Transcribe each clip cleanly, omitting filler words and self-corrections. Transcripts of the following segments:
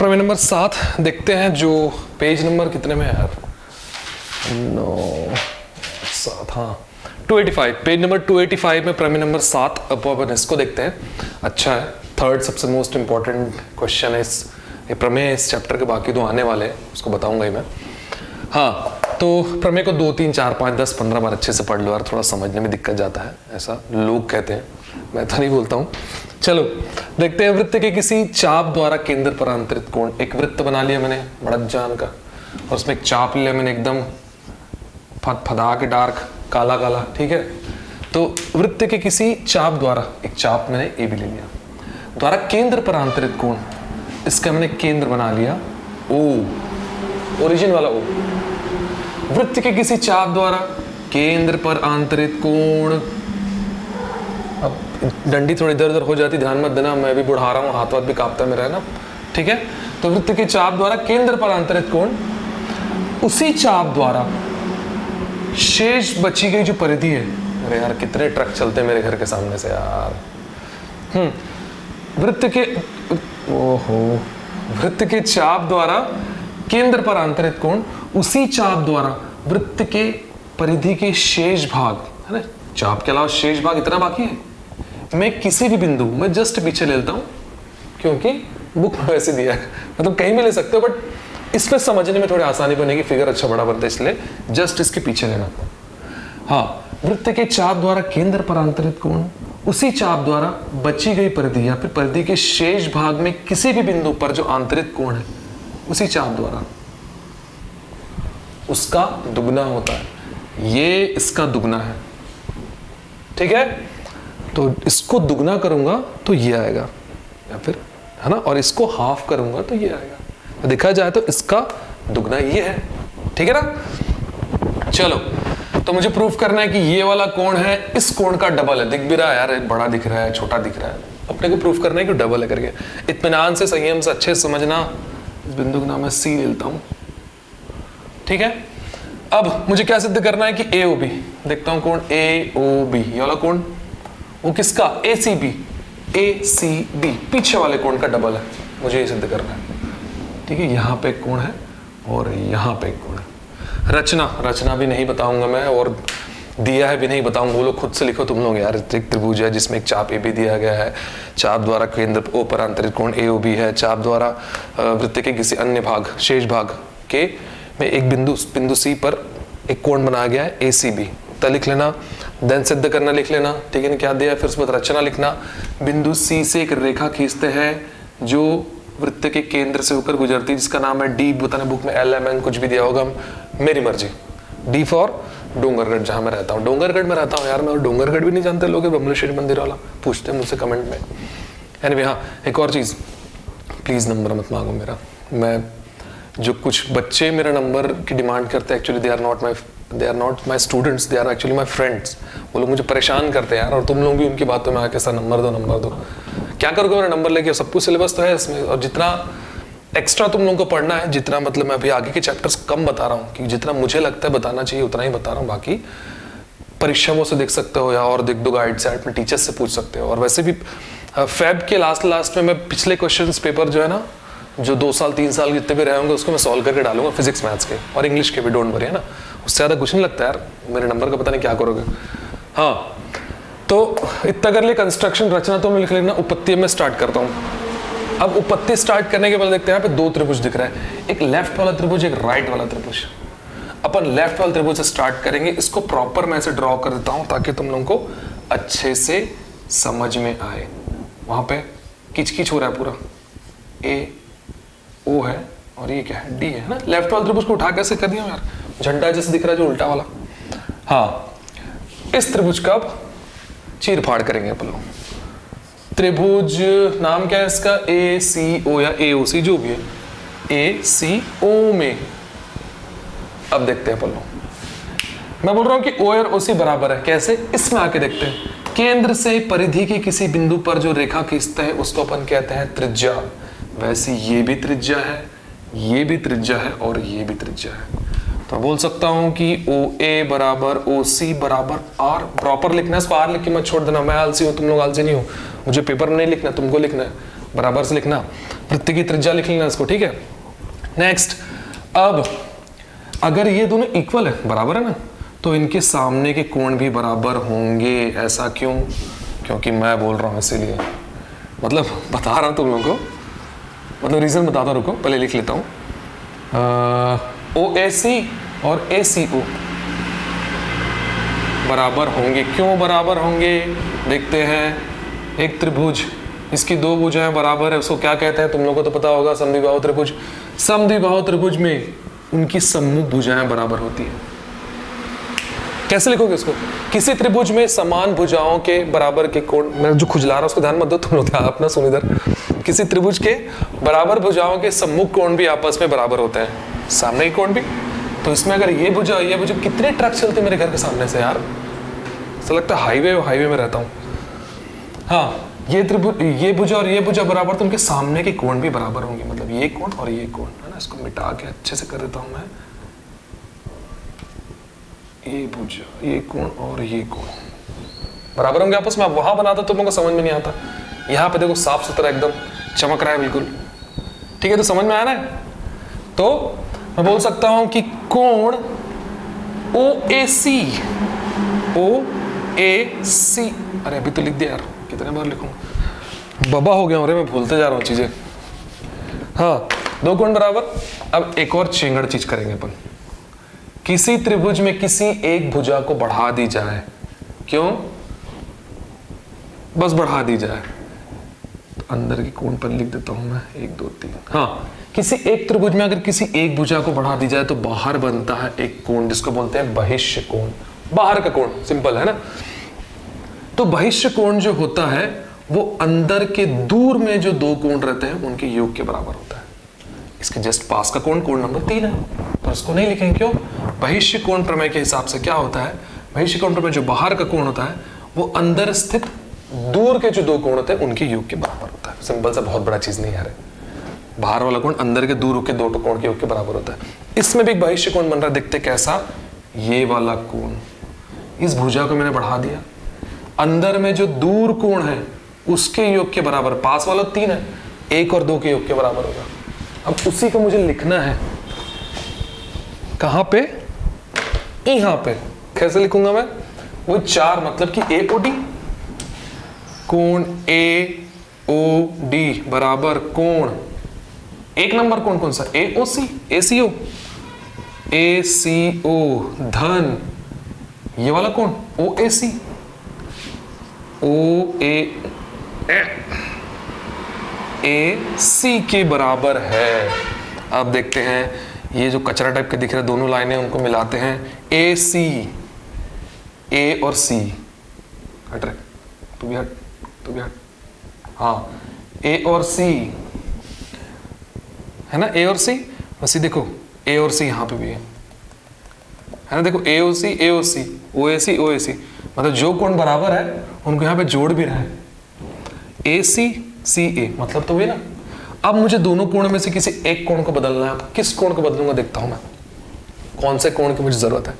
प्रमेय नंबर 7 देखते हैं, जो पेज नंबर कितने में है यार? 7, हाँ 285, पेज नंबर 285 में प्रमेय नंबर 7 अपन इसको देखते हैं। अच्छा है, थर्ड सबसे मोस्ट इंपॉर्टेंट क्वेश्चन है इस ये प्रमेय, इस चैप्टर के बाकी दो आने वाले हैं, उसको बताऊंगा ही मैं। हाँ, तो प्रमेय को 2, 3, 4, 5, 10, 15 बार अच्छे से पढ़ लो यार, थोड़ा समझने में दिक्कत जाता है, ऐसा लोग कहते हैं, मैं तो नहीं बोलता हूँ। चलो देखते हैं। वृत्त के किसी चाप द्वारा केंद्र पर अंतरित कोण, एक वृत्त बना लिया मैंने बड़द जान का, और उसमें एक चाप लिया मैंने एकदम फदा के डार्क काला काला, ठीक है। तो वृत्त के किसी चाप द्वारा, एक चाप मैंने ए भी ले लिया, द्वारा केंद्र पर अंतरित कोण, इसका मैंने केंद्र बना लिया ओ, ओरिजिन वाला ओ। वृत्त के किसी चाप द्वारा केंद्र पर आंतरित कोण, अब डंडी थोड़ी इधर उधर हो जाती, ध्यान मत देना, मैं भी बुढ़ा रहा हूँ, हाथ वाथ भी कांपता मेरा है ना, ठीक है। तो वृत्त के चाप द्वारा केंद्र पर आंतरित कोण, उसी चाप द्वारा शेष बची गई जो परिधि है, अरे यार कितने ट्रक चलते हैं मेरे घर के सामने से यार। वृत्त के वृत्त के चाप द्वारा केंद्र पर आंतरित कोण, उसी चाप द्वारा वृत्त के परिधि के शेष भाग, है ना, चाप के अलावा शेष भाग इतना बाकी है, मैं किसी भी बिंदु, मैं जस्ट पीछे ले लेता हूं क्योंकि बुक में वैसे दिया है, मतलब कहीं भी ले सकते हो, बट इसमें समझने में थोड़ी आसानी बनेगी, फिगर अच्छा बड़ा बनता है, इसलिए जस्ट इसके पीछे लेना। हाँ, वृत्त के चाप द्वारा केंद्र पर आंतरित कोण, उसी चाप द्वारा बची गई परिधि या फिर परिधि के शेष भाग में किसी भी बिंदु पर जो आंतरित कोण है, उसी चाप द्वारा उसका दुगना होता है। ये इसका दुगना है, ठीक है। तो इसको दुगना करूंगा तो ये आएगा, या फिर है ना, और इसको हाफ करूंगा तो ये आएगा। तो देखा जाए तो इसका दुगना ये है, ठीक है ना। चलो, तो मुझे प्रूफ करना है कि ये वाला कोण है इस कोण का डबल है। दिख भी रहा है यार, बड़ा दिख रहा है, छोटा दिख रहा है, अपने को प्रूफ करना है कि डबल है करके। इत्मीनान से, संयम से, अच्छे से समझना। इस बिंदु का नाम मैं सी लेता हूं, ठीक है। अब मुझे क्या सिद्ध करना है कि ए ओ बी, देखता हूं कोण ए ओ बी, ये वाला कोण वो किसका, ए सी बी, ए सी बी पीछे वाले कोण का डबल है, मुझे ये सिद्ध करना है, ठीक है। यहाँ पे एक कोण है और यहाँ पे एक कोण है। रचना भी नहीं बताऊंगा मैं, और दिया है भी नहीं बताऊंगा, वो लोग खुद से लिखो तुम लोग यार। एक त्रिभुज है जिसमें एक चाप ए भी दिया गया है, चाप द्वारा केंद्र ओ पर आंतरिक कोण ए ओ बी है, चाप द्वारा वृत्त के किसी अन्य भाग, शेष भाग के में एक बिंदु सी पर एक कोण बनाया गया है ए सी बी, तो लिख लेना, देन सिद्ध करना लिख लेना, ठीक है ना। क्या दिया है, फिर उसके बाद रचना लिखना। बिंदु सी से एक रेखा खींचते हैं जो वृत्त के केंद्र से होकर गुजरती है, जिसका नाम है डी, बताने बुक में एल एम एन कुछ भी दिया होगा, मेरी मर्जी। डी फॉर डोंगरगढ़, जहां मैं रहता हूँ, डोंगरगढ़ में रहता हूँ यार मैं, और डोंगरगढ़ भी नहीं जानते लोग, बमलेश्वरी मंदिर वाला, पूछते हैं मुझसे कमेंट में। एनीवे, हाँ एक और चीज, प्लीज नंबर मत मांगो मेरा, मैं जो कुछ बच्चे मेरा नंबर की डिमांड करते हैं, actually they are not my students, they are actually my friends. वो लोग मुझे परेशान करते हैं यार, और तुम लोग भी उनकी बातों में आके सर नंबर दो। क्या करोगे मेरा नंबर लेके, सब कुछ सिलेबस तो है इसमें, और जितना एक्स्ट्रा तुम लोगों को पढ़ना है, जितना मतलब मैं अभी आगे के चैप्टर्स कम बता रहा हूँ, कि जितना मुझे लगता है बताना चाहिए उतना ही बता रहा हूँ, बाकी परिश्रमों से देख सकते हो, या और देख दो गाइड से, अपने टीचर्स से पूछ सकते हो। और वैसे भी फेब के लास्ट में मैं पिछले क्वेश्चंस पेपर जो है ना, जो 2 साल 3 साल जितने भी रहे होंगे उसको मैं सॉल्व करके डालूंगा, फिजिक्स मैथ्स के और इंग्लिश के भी, डोंट वरी, है ना। उससे ज़्यादा कुछ नहीं लगता यार, मेरे नंबर का पता नहीं क्या करोगे। हाँ, तो इतना कर लिए कंस्ट्रक्शन। रचना तो मैं लिख लेना, उपपत्ति में स्टार्ट करता हूँ। अब उपपत्ति स्टार्ट करने के बाद देखते हैं यहाँ पे 2 त्रिभुज दिख रहा है, एक लेफ्ट वाला त्रिभुज, एक राइट वाला त्रिभुज। अपन लेफ्ट वाले त्रिभुज से स्टार्ट करेंगे, इसको प्रॉपर मैं ऐसे ड्रॉ कर देता हूँ ताकि तुम लोगों को अच्छे से समझ में आए। वहां पे किच हो रहा है पूरा, ए ओ है और ये क्या है, डी है ना। लेफ्ट वाले त्रिभुज को उठा कैसे कर दिया यार, झंडा जैसे दिख रहा है जो उल्टा वाला। हाँ, इस त्रिभुज का अब चीर फाड़ करेंगे अपन लोग। त्रिभुज नाम क्या है इसका, ए सी ओ या ए ओ सी, जो भी है, ए सी ओ में। अब देखते हैं अपन लोग, मैं बोल रहा हूं कि ओ और ओ सी बराबर है, कैसे, इसमें आके देखते हैं। केंद्र से परिधि के किसी बिंदु पर जो रेखा खींचते हैं उसको अपन कहते हैं त्रिज्या। वैसे ये भी त्रिज्या है, ये भी त्रिज्या है, और ये भी त्रिज्या है। तो बोल सकता हूं कि ओ ए बराबर ओ सी बराबर आर। प्रॉपर लिखना है इसको, आर लिख के मत छोड़ देना, मैं आलसी हूं, तुम लोग आलसी नहीं हो, मुझे पेपर में नहीं लिखना, तुमको लिखना है। बराबर से लिखना, वृत्त की त्रिज्या लिख लेना इसको, ठीक है। नेक्स्ट, अब अगर ये दोनों इक्वल है, बराबर है ना, तो इनके सामने के कोण भी बराबर होंगे। ऐसा क्यों? क्योंकि मैं बोल रहा हूं इसीलिए, मतलब बता रहा हूं तुम लोगों को, मतलब रीजन बताता हूं, रुको पहले लिख लेता हूं। OAC और ACO बराबर होंगे। क्यों बराबर होंगे? देखते हैं। एक त्रिभुज, इसकी दो भुजाएं बराबर है, उसको क्या कहते हैं? तुम लोगों को तो पता होगा, समद्विबाहु त्रिभुज। समद्विबाहु त्रिभुज में उनकी सम्मुख भुजाएं बराबर होती है। कैसे लिखोगे इसको? किसी त्रिभुज में समान भुजाओं के बराबर के कोण, मैं जो खुजला रहा हूं उसको ध्यान मत दो तुम लोग, अपना सुन इधर। किसी त्रिभुज के बराबर भुजाओं के सम्मुख कोण भी आपस में बराबर होते हैं, सामने के कोण भी। तो इसमें अगर ये भुजा, कितने ट्रक चलते मेरे घर के सामने से यार, ऐसा लगता है हाईवे में रहता हूँ। हाँ, ये त्रिभुज, ये भुजा और ये भुजा बराबर, तो उनके सामने के कोण भी बराबर होंगे, मतलब ये कोण और ये कोण, है ना। इसको मिटा के अच्छे से कर देता हूं मैं। ये भुजा, ये कोण और ये कोण बराबर होंगे आपस में। अब वहां बनाता तुम लोगों को समझ में नहीं आता, यहाँ पे देखो साफ सुथरा एकदम चमक रहा है बिल्कुल, ठीक है। तो समझ में आ रहा है? तो मैं बोल सकता हूं कि कोण OAC, अरे अभी तो लिख दिया यार, कितने बार लिखूं, बबा हो गया हूं रे, मैं भूलते जा रहा हूं चीजें। हाँ, दो कोण बराबर। अब एक और चेंगड़ चीज करेंगे अपन। किसी त्रिभुज में किसी एक भुजा को बढ़ा दी जाए, क्यों? बस बढ़ा दी जाए, तो अंदर के कोण पर लिख देता हूं मैं 1 2 3। हाँ, किसी एक त्रिभुज में अगर किसी एक भुजा को बढ़ा दी जाए तो बाहर बनता है एक कोण, जिसको बोलते हैं बहिष्य कोण, बाहर का कोण, सिंपल है ना। तो बहिष्य कोण जो होता है वो अंदर के दूर में जो दो कोण रहते हैं उनके योग के बराबर होता है। इसके जस्ट पास का कोण, कोण नंबर 3 है, पर उसको नहीं लिखेंगे। क्यों? बहिष्य कोण प्रमेय के हिसाब से क्या होता है, बहिष्य कोण प्रमेय जो बाहर का कोण होता है वो अंदर स्थित दूर के जो दो कोण होते हैं उनके योग के बराबर होता है। सिंपल सा, बहुत बड़ा चीज नहीं है। बाहर वाला कोण अंदर के दूर के दो कोण के योग के बराबर होता है। इसमें भी बहिष्य कोण बन रहा है, देखते कैसा। ये वाला कोण, इस भुजा को मैंने बढ़ा दिया, अंदर में जो दूर कोण है उसके योग के बराबर, पास वाला 3 है, 1 और 2 के योग के बराबर होगा। अब उसी को मुझे लिखना है कहां पे? यहां पे। कैसे लिखूंगा मैं? वो 4, मतलब कि AOD, कोण AOD बराबर कोण 1 नंबर कोण कौन सा? AOC, ACO, ACO धन ये वाला कोण OAC, AC के बराबर है। अब देखते हैं, ये जो कचरा टाइप के दिख रहे दोनों लाइनें, उनको मिलाते हैं। AC, A और C, हट रहे, तू भी हट। हाँ, A और C है ना, A और C। वैसे देखो A और C यहाँ पे भी है ना। देखो AOC, AOC, OAC, OAC, मतलब जो कोण बराबर है उनको यहाँ पे जोड़ भी रहा है। AC, CA, मतलब तो ये ना। अब मुझे दोनों कोण में से किसी एक कोण को बदलना है। किस कोण को बदलूंगा देखता हूं मैं, कौन से कोण की मुझे जरूरत है।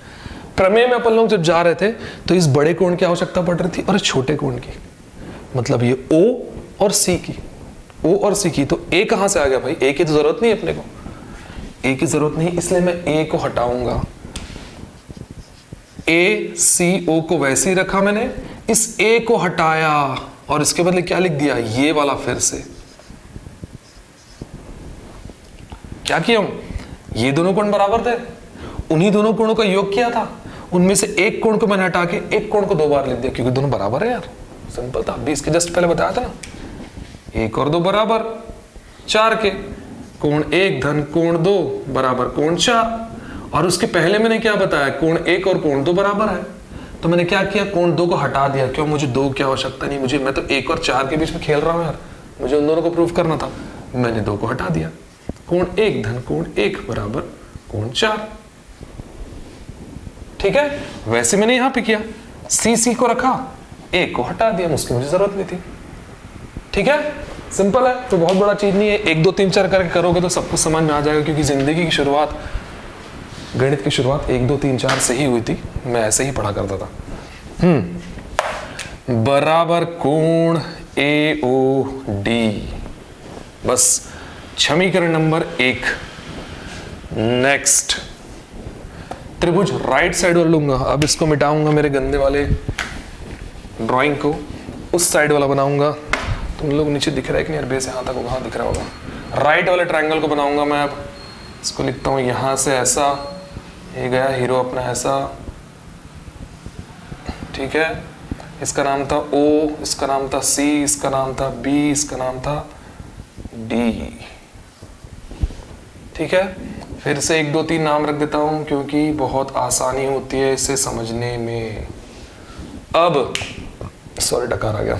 प्रमेय में अपन लोग जब जा रहे थे तो इस बड़े कोण की आवश्यकता पड़ रही थी और छोटे कोण की, मतलब ये O और C की, O और C की। तो A कहां से आ गया भाई? A की तो जरूरत नहीं अपने को, A की जरूरत नहीं, इसलिए मैं A को हटाऊंगा। ACO को वैसे ही रखा मैंने, इस A को हटाया और इसके बदले क्या लिख दिया? ये वाला। फिर से क्या किया हूं? ये दोनों कोण बराबर थे, उन्हीं दोनों कोणों का योग किया था। उनमें से एक कोण को मैंने हटा के एक कोण को 2 बार लिख दिया, क्योंकि दोनों बराबर है यार। सिंपल था, अभी इसके जस्ट पहले बताया था ना, 1 और 2 बराबर 4 के, कोण 1 धन कोण 2 बराबर कोण 4। और उसके पहले मैंने क्या बताया? कोण 1 और कोण 2 बराबर है। तो मैंने क्या किया? कोण 2 को हटा दिया। क्यों? मुझे 2 की आवश्यकता नहीं, मैं तो 1 और 4 के बीच में खेल रहा हूं यार, मुझे उन दोनों को प्रूफ करना था। मैंने 2 को हटा दिया। कोण 1 धन कोण 1 बराबर कोण 4। ठीक है, वैसे मैंने यहां पे किया, CC को रखा, 1 को हटा दिया, उसकी मुझे जरूरत नहीं थी। ठीक है, सिंपल है, तो बहुत बड़ा चीज नहीं है। 1 2 3 4 करके करोगे तो सब कुछ समझ में आ जाएगा, क्योंकि जिंदगी की शुरुआत, गणित की शुरुआत 1 2 3 4 से ही हुई थी। मैं ऐसे ही पढ़ा करता था। बराबर कोण AOD, बस समीकरण नंबर 1। नेक्स्ट त्रिभुज राइट साइड वाला लूंगा। अब इसको मिटाऊंगा, मेरे गंदे वाले ड्राइंग को उस साइड वाला बनाऊंगा। तुम लोग नीचे दिख रहा है कि नहीं, बेस यहाँ तक होगा, हाँ दिख रहा होगा। राइट वाले ट्रायंगल को बनाऊंगा मैं। अब इसको लिखता हूँ यहाँ से ऐसा, ये गया हीरो अपना ऐसा, ठीक है। इसका नाम था O, इसका नाम था C, इसका नाम था B, इसका नाम था D, ठीक है। फिर से 1 2 3 नाम रख देता हूं क्योंकि बहुत आसानी होती है इसे समझने में। अब सॉरी डकार आ गया।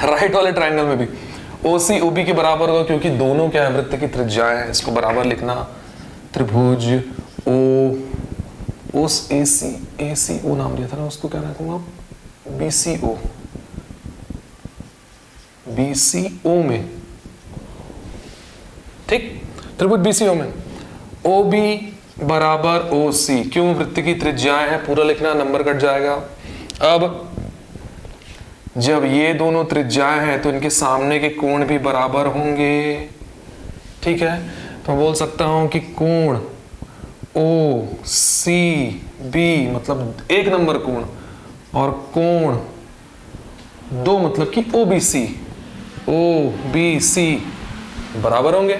राइट वाले ट्रायंगल में भी OC OB के बराबर होगा क्योंकि दोनों क्या है, वृत्त की त्रिज्याएं हैं। इसको बराबर लिखना, त्रिभुज उस ACO नाम लिया था ना, उसको क्या रखूंगा, BCO में, ठीक। त्रिभुज BCO में OB बराबर OC, क्यों, वृत्त की त्रिज्याएं है, पूरा लिखना, नंबर कट जाएगा। अब जब ये दोनों त्रिज्याएं हैं तो इनके सामने के कोण भी बराबर होंगे, ठीक है। तो बोल सकता हूं कि कोण OCB मतलब 1 नंबर कोण, और कोण 2 मतलब कि OBC बराबर होंगे।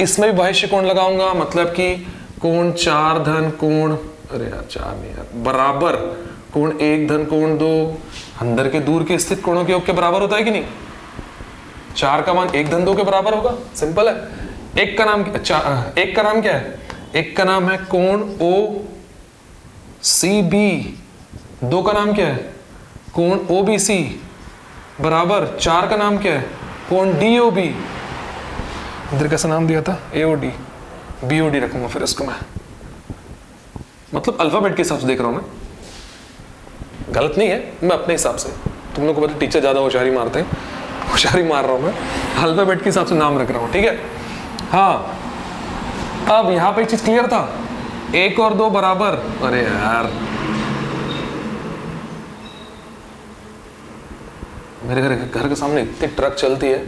इसमें भी बाह्य कोण लगाऊंगा, मतलब कि कोण 4 धन कोण, अरे यार 4 नहीं यार, बराबर कोण 1 धन कोण 2 अंदर के दूर के स्थित कोणों के योग के बराबर होता है कि नहीं। 4 का मान 1 धन 2 के बराबर होगा, सिंपल है। एक का नाम क्या है, एक का नाम है कोण OCB, 2 का नाम क्या है, कोण OBC, बराबर 4 का नाम क्या है, कोण DOB। इधर कैसा नाम दिया था, AOD, BOD रखूंगा फिर इसको मैं, मतलब अल्फाबेट के हिसाब से देख रहा हूं मैं, गलत नहीं है, मैं अपने हिसाब से। तुम लोग को पता टीचर ज्यादा होशियारी मारते हैं, होशियारी मार रहा हूं मैं, अल्फाबेट के हिसाब से नाम रख रहा हूं, ठीक है। हाँ, अब यहां पे चीज क्लियर था, 1 और 2 बराबर, अरे यार मेरे घर के सामने इतनी ट्रक चलती है,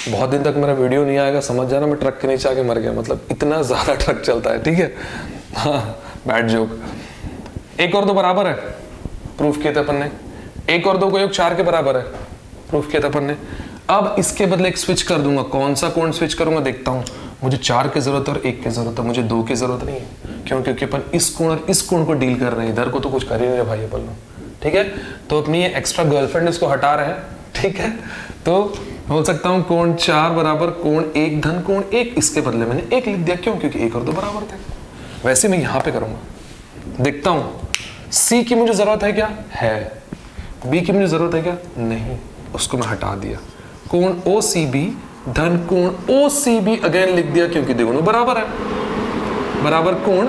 बहुत दिन तक मेरा वीडियो नहीं आएगा, समझ जाना मैं ट्रक के नीचे आके मर गया, मतलब इतना ज्यादा ट्रक चलता है, ठीक है। हाँ बैड जोक। 1 और 2 बराबर है, प्रूफ किया था अपन ने। 1 और 2 का योग 4 के बराबर है, प्रूफ किया था अपन ने। अब इसके बदले एक स्विच कर दूंगा, कौन सा कोण स्विच करूंगा देखता हूं। मुझे 4 की जरूरत है और 1 की जरूरत है, मुझे 2 की जरूरत नहीं है। क्यों, क्योंकि अपन इस कोण और इस कोण को डील कर रहे हैं, इधर को तो कुछ कर ही नहीं रहे भाई अपन लोग, ठीक है। तो अपनी ये एक्स्ट्रा गर्लफ्रेंड इसको हटा रहे हैं, ठीक है। तो बोल सकता हूं कोण 4 बराबर कोण 1 धन कोण 1, इसके बदले मैंने 1 लिख दिया, क्यों, क्योंकि 1 और 2 बराबर थे। वैसे मैं यहां पे करूंगा, देखता हूं C की मुझे जरूरत है क्या, है। B की मुझे जरूरत है क्या, नहीं, उसको मैं हटा दिया। कोण OCB धन कोण OCB अगेन लिख दिया, क्योंकि दोनों बराबर है, बराबर कोण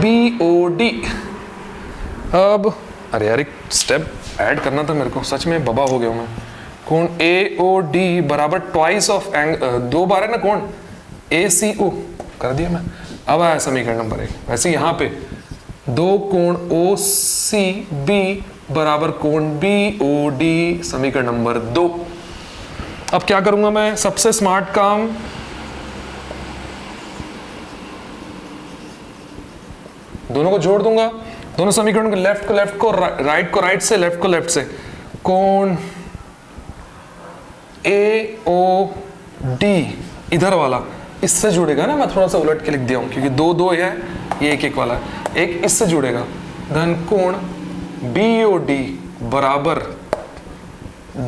BOD। अब अरे यार एक स्टेप ऐड करना था मेरे को, सच में बबा हो गया हूं मैं। कोण AOD बराबर ट्वाइस ऑफ 2 बार है ना कोण ACO, कर दिया मैं। अब आया समीकरण नंबर 1। वैसे यहां पे 2 कोण OCB बराबर कोण BOD, समीकरण नंबर 2। अब क्या करूंगा मैं, सबसे स्मार्ट काम, दोनों को जोड़ दूंगा, दोनों समीकरण को, लेफ्ट को राइट को राइट से, लेफ्ट को लेफ्ट से। कोण AOD इधर वाला इससे जुड़ेगा ना, मैं थोड़ा सा उलट के लिख दिया हूं क्योंकि 2 2 है, ये 1 1 वाला है, एक इससे जुड़ेगा। धन कोण BOD बराबर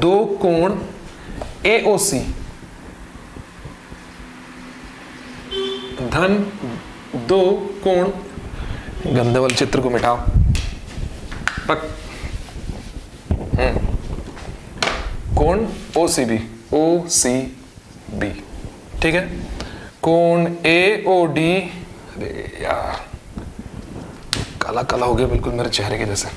2 कोण AOC धन 2 कोण, गंदे वाले चित्र को मिटाओ, कोण OCB ठीक है। कोण AOD, अरे यार काला काला हो गया बिल्कुल मेरे चेहरे के जैसे।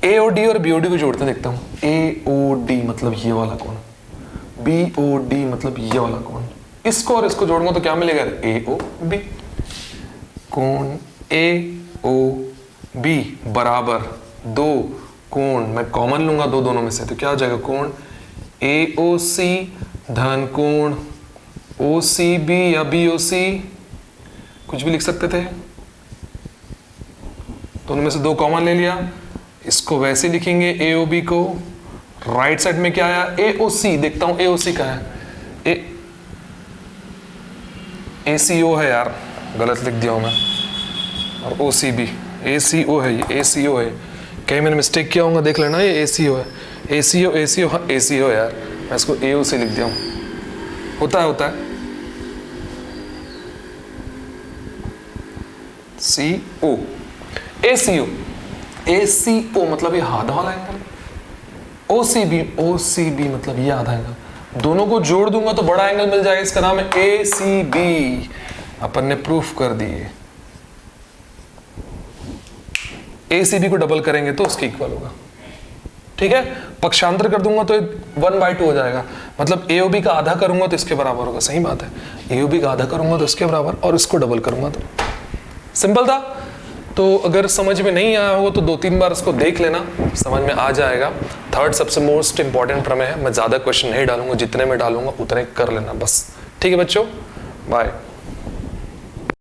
AOD और BOD को जोड़ते देखता हूं। AOD मतलब ये वाला कोण, BOD मतलब ये वाला कोण, इसको और इसको जोड़ूंगा तो क्या मिलेगा, AOB। कोण AOB बराबर 2 कोण, मैं कॉमन लूंगा दोनों में से, तो क्या हो जाएगा, कोण AOC धन कोण OCB या BOC, कुछ भी लिख सकते थे, दोनों में से दो कॉमन ले लिया, इसको वैसे लिखेंगे AOB को। राइट साइड में क्या आया AOC, देखता हूं AOC का है, ACO है यार, गलत लिख दिया हूं मैं, और OCB ACO है, ये ACO है, कहीं मैंने मिस्टेक किया होगा देख लेना, ये ACO है, ACO हाँ ACO यार, मैं इसको AOC लिख दिया हूं, होता है CO ACO मतलब ये आधा वाला एंगल, OCB मतलब ये आधा एंगल, दोनों को जोड़ दूंगा तो बड़ा एंगल मिल जाएगा, इसका नाम है ACB, अपन ने प्रूफ कर दिए। ACB को डबल करेंगे तो उसके इक्वल होगा, ठीक है, पक्षांतर कर दूंगा तो 1/2 हो जाएगा, मतलब AOB का आधा करूंगा तो इसके बराबर होगा, सही बात है, AOB का आधा करूंगा तो इसके बराबर, और इसको डबल करूंगा तो, सिंपल था। तो अगर समझ में नहीं आया होगा तो 2-3 बार इसको देख लेना, समझ में आ जाएगा। थर्ड सबसे मोस्ट इंपॉर्टेंट प्रमेय है, मैं ज्यादा क्वेश्चन नहीं डालूंगा, जितने में डालूंगा उतने कर लेना बस, ठीक है बच्चों, बाय।